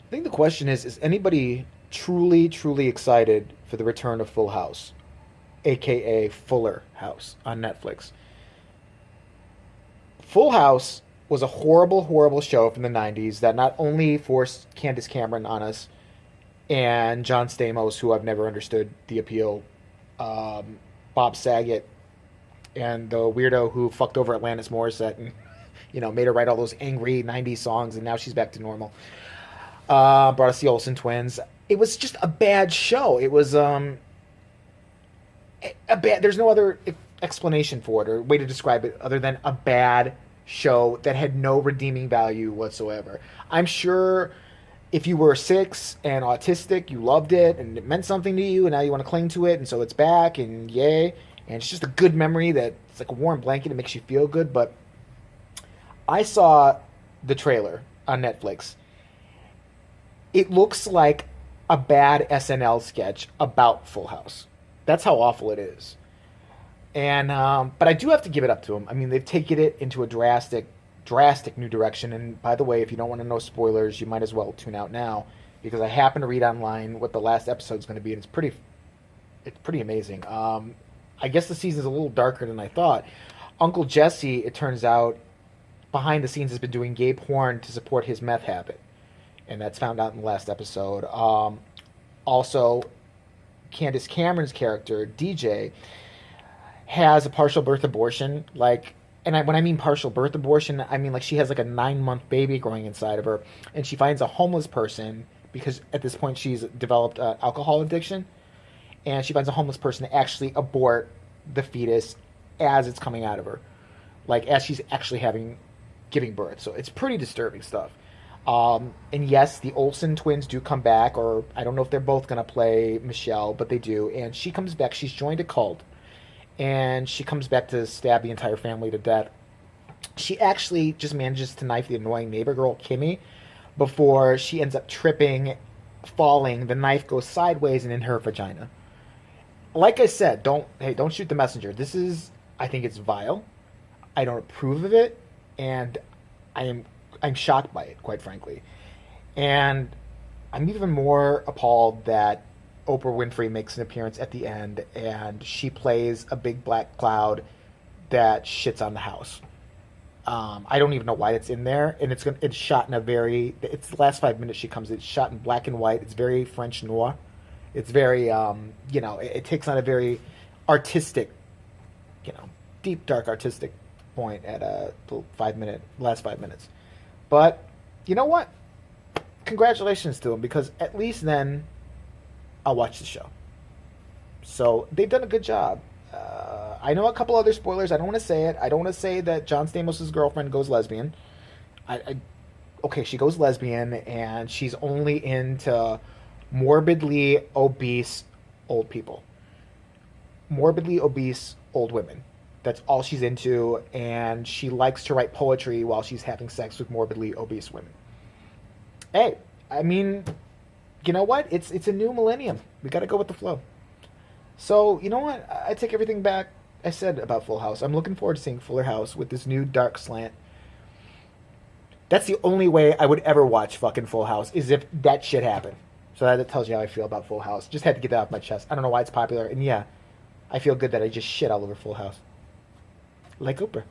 I think the question is anybody truly, truly excited for the return of Full House, aka Fuller House on Netflix? Full House was a horrible, horrible show from the 90s that not only forced Candace Cameron on us and John Stamos, who I've never understood the appeal, Bob Saget, and the weirdo who fucked over Atlantis Morissette and, made her write all those angry 90s songs, and now she's back to normal. Brought us the Olsen twins. It was just a bad show. It was a bad. There's no other explanation for it or way to describe it other than a bad show that had no redeeming value whatsoever. I'm sure if you were 6 and autistic, you loved it and it meant something to you, and now you want to cling to it, and so it's back, and yay. And it's just a good memory that it's like a warm blanket. It makes you feel good. But I saw the trailer on Netflix. It looks like a bad SNL sketch about Full House. That's how awful it is. And but I do have to give it up to them. I mean, they've taken it into a drastic new direction. And by the way, if you don't want to know spoilers, you might as well tune out now because I happen to read online what the last episode is going to be, and it's pretty amazing. I guess the season's a little darker than I thought. Uncle Jesse, it turns out, behind the scenes has been doing gay porn to support his meth habit, and that's found out in the last episode. Also, Candace Cameron's character DJ has a partial birth abortion, when I mean partial birth abortion, I mean like she has like a 9-month baby growing inside of her, and she finds a homeless person because at this point she's developed alcohol addiction, and she finds a homeless person to actually abort the fetus as it's coming out of her, like as she's actually giving birth. So it's pretty disturbing stuff. And yes, the Olsen twins do come back, or I don't know if they're both going to play Michelle, but they do. And she comes back. She's joined a cult. And she comes back to stab the entire family to death. She actually just manages to knife the annoying neighbor girl, Kimmy, before she ends up tripping, falling. The knife goes sideways and in her vagina. Like I said, don't shoot the messenger. I think it's vile. I don't approve of it. And I'm shocked by it, quite frankly. And I'm even more appalled that Oprah Winfrey makes an appearance at the end, and she plays a big black cloud that shits on the house. I don't even know why it's in there, and it's shot in it's the last 5 minutes she comes. It's shot in black and white. It's very French noir. It's very it takes on a very artistic, deep dark artistic point at the last 5 minutes. But you know what? Congratulations to them, because at least then I'll watch the show. So they've done a good job. I know a couple other spoilers. I don't want to say it. I don't want to say that John Stamos' girlfriend goes lesbian. Okay, she goes lesbian, and she's only into morbidly obese old people. Morbidly obese old women. That's all she's into, and she likes to write poetry while she's having sex with morbidly obese women. Hey, I mean, you know what? It's a new millennium. We got to go with the flow. So, you know what? I take everything back I said about Full House. I'm looking forward to seeing Fuller House with this new dark slant. That's the only way I would ever watch fucking Full House, is if that shit happened. So that tells you how I feel about Full House. Just had to get that off my chest. I don't know why it's popular. And yeah, I feel good that I just shit all over Full House. Like Oprah.